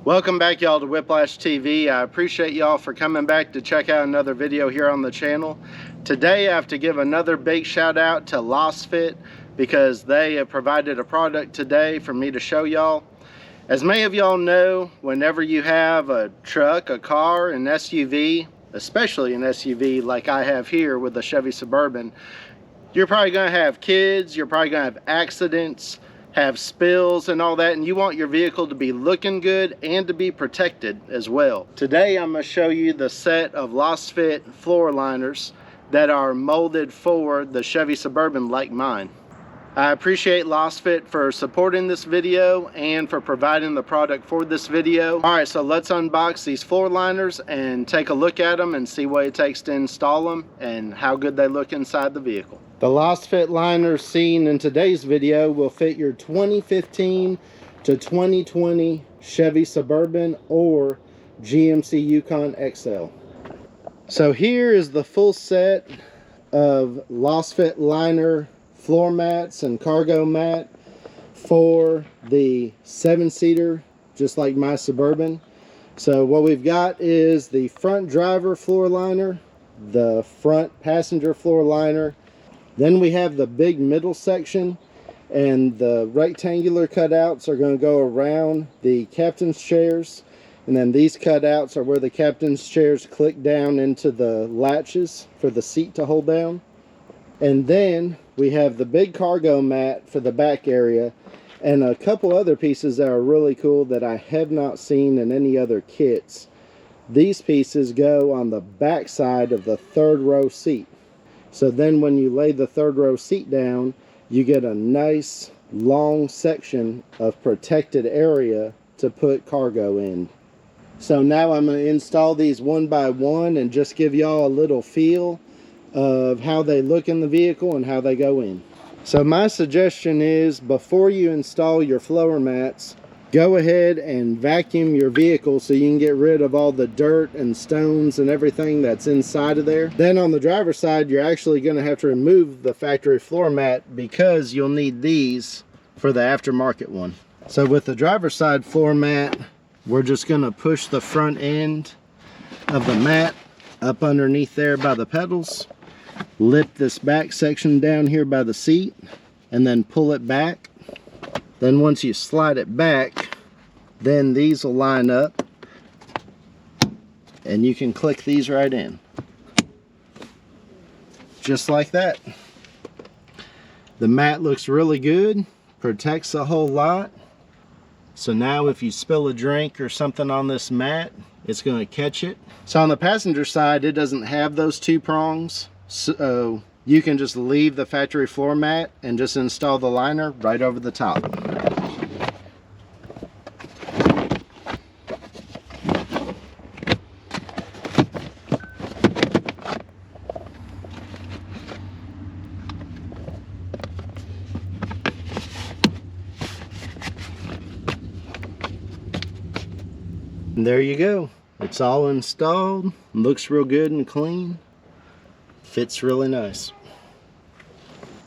Welcome back, y'all, to Whiplash TV. I appreciate y'all for coming back to check out another video here on the channel. Today I have to give another big shout out to Lasfit because they have provided a product today for me to show y'all. As many of y'all know, whenever you have a truck, a car, an SUV, especially an SUV like I have here with the Chevy Suburban, you're probably going to have kids, you're probably going to have accidents, have spills and all that, and you want your vehicle to be looking good and to be protected as well. Today I'm going to show you the set of Lasfit floor liners that are molded for the Chevy Suburban like mine. I appreciate Lasfit for supporting this video and for providing the product for this video. Alright, so let's unbox these floor liners and take a look at them and see what it takes to install them and how good they look inside the vehicle. The Lasfit liners seen in today's video will fit your 2015 to 2020 Chevy Suburban or GMC Yukon XL. So here is the full set of Lasfit liner floor mats and cargo mat for the 7-seater, just like my Suburban. So what we've got is the front driver floor liner, the front passenger floor liner. Then we have the big middle section, and the rectangular cutouts are going to go around the captain's chairs. And then these cutouts are where the captain's chairs click down into the latches for the seat to hold down. And then we have the big cargo mat for the back area and a couple other pieces that are really cool that I have not seen in any other kits. These pieces go on the back side of the third row seat. So then when you lay the third row seat down, you get a nice long section of protected area to put cargo in. So now I'm going to install these one by one and just give y'all a little feel of how they look in the vehicle and how they go in. So my suggestion is, before you install your floor mats, go ahead and vacuum your vehicle so you can get rid of all the dirt and stones and everything that's inside of there. Then on the driver's side, you're actually going to have to remove the factory floor mat because you'll need these for the aftermarket one. So with the driver's side floor mat, we're just going to push the front end of the mat up underneath there by the pedals, lift this back section down here by the seat, and then pull it back. Then once you slide it back, then these will line up and you can click these right in. Just like that. The mat looks really good, protects a whole lot. So now if you spill a drink or something on this mat, it's going to catch it. So on the passenger side, it doesn't have those two prongs. So you can just leave the factory floor mat and just install the liner right over the top. And there you go. It's all installed. Looks real good and clean. Fits really nice.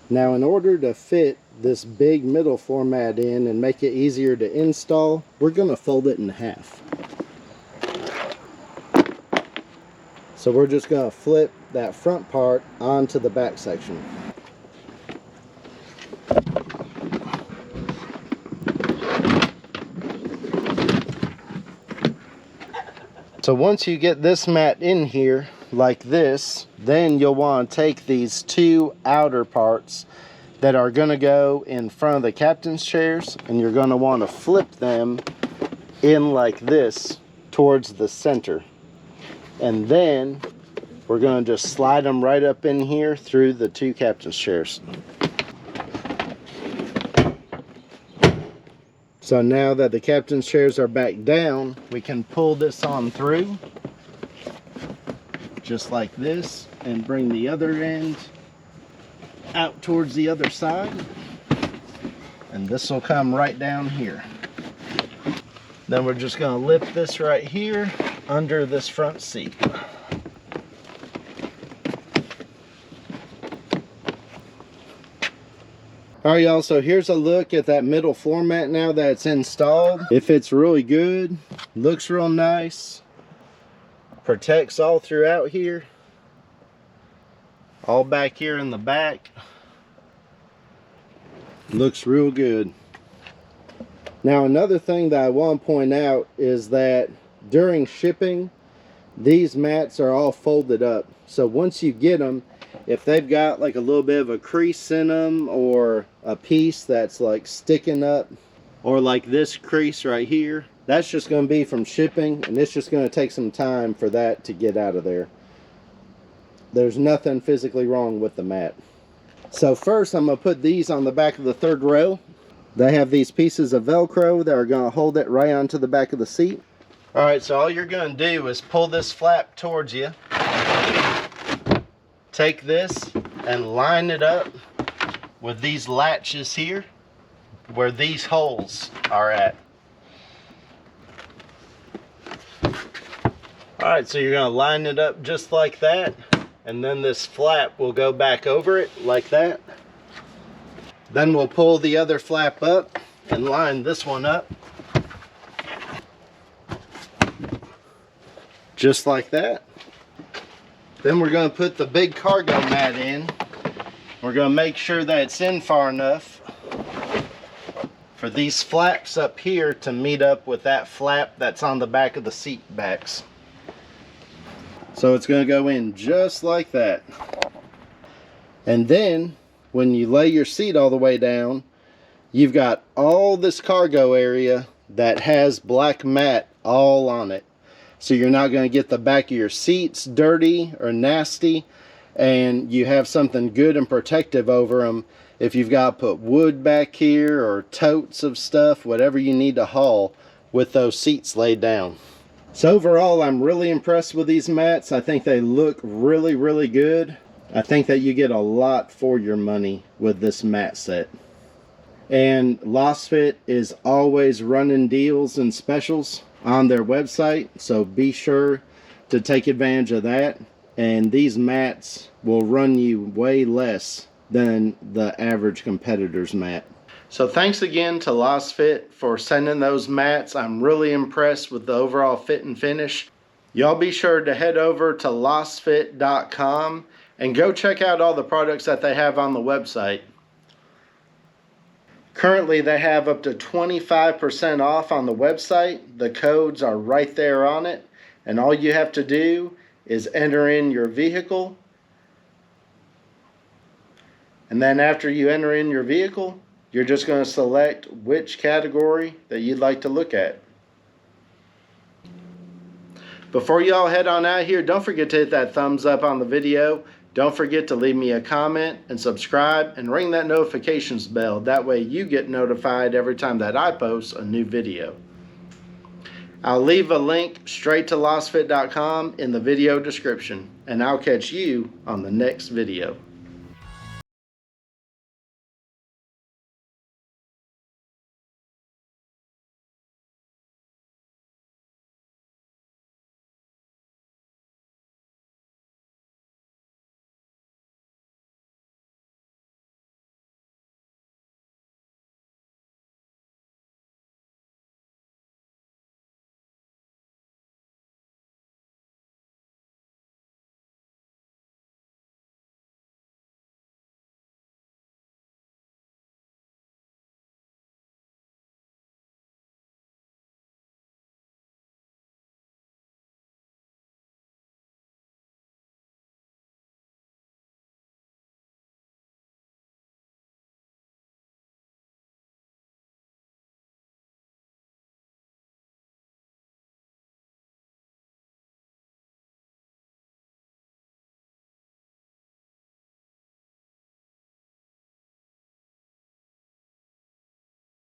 Now in order to fit this big middle floor mat in and make it easier to install, we're going to fold it in half. So we're just going to flip that front part onto the back section. So once you get this mat in here like this, then you'll want to take these two outer parts that are going to go in front of the captain's chairs, and you're going to want to flip them in like this towards the center. And then we're going to just slide them right up in here through the two captain's chairs. So now that the captain's chairs are back down, we can pull this on through just like this and bring the other end out towards the other side, and this will come right down here. Then we're just going to lift this right here under this front seat. Alright y'all, so here's a look at that middle floor mat now that it's installed. It fits really good, looks real nice, protects all throughout here, all back here in the back. Looks real good. Now another thing that I want to point out is that during shipping, these mats are all folded up. So once you get them, if they've got like a little bit of a crease in them, or a piece that's like sticking up, or like this crease right here, that's just going to be from shipping, and it's just going to take some time for that to get out of there. There's nothing physically wrong with the mat. So first I'm going to put these on the back of the third row. They have these pieces of Velcro that are going to hold it right onto the back of the seat. Alright, so all you're going to do is pull this flap towards you. Take this and line it up with these latches here where these holes are at. Alright, so you're going to line it up just like that, and then this flap will go back over it like that. Then we'll pull the other flap up and line this one up just like that. Then we're going to put the big cargo mat in. We're going to make sure that it's in far enough for these flaps up here to meet up with that flap that's on the back of the seat backs. So it's going to go in just like that. And then when you lay your seat all the way down, you've got all this cargo area that has black mat all on it. So you're not going to get the back of your seats dirty or nasty, and you have something good and protective over them if you've got to put wood back here or totes of stuff, whatever you need to haul with those seats laid down. So overall, I'm really impressed with these mats. I think they look really, really good. I think that you get a lot for your money with this mat set. And Lasfit is always running deals and specials on their website, so be sure to take advantage of that. And these mats will run you way less than the average competitor's mat. So thanks again to Lasfit for sending those mats. I'm really impressed with the overall fit and finish. Y'all be sure to head over to lasfit.com and go check out all the products that they have on the website. Currently, they have up to 25% off on the website. The codes are right there on it. And all you have to do is enter in your vehicle. And then after you enter in your vehicle, you're just going to select which category that you'd like to look at. Before y'all head on out here, don't forget to hit that thumbs up on the video. Don't forget to leave me a comment and subscribe and ring that notifications bell. That way you get notified every time that I post a new video. I'll leave a link straight to lasfit.com in the video description, and I'll catch you on the next video.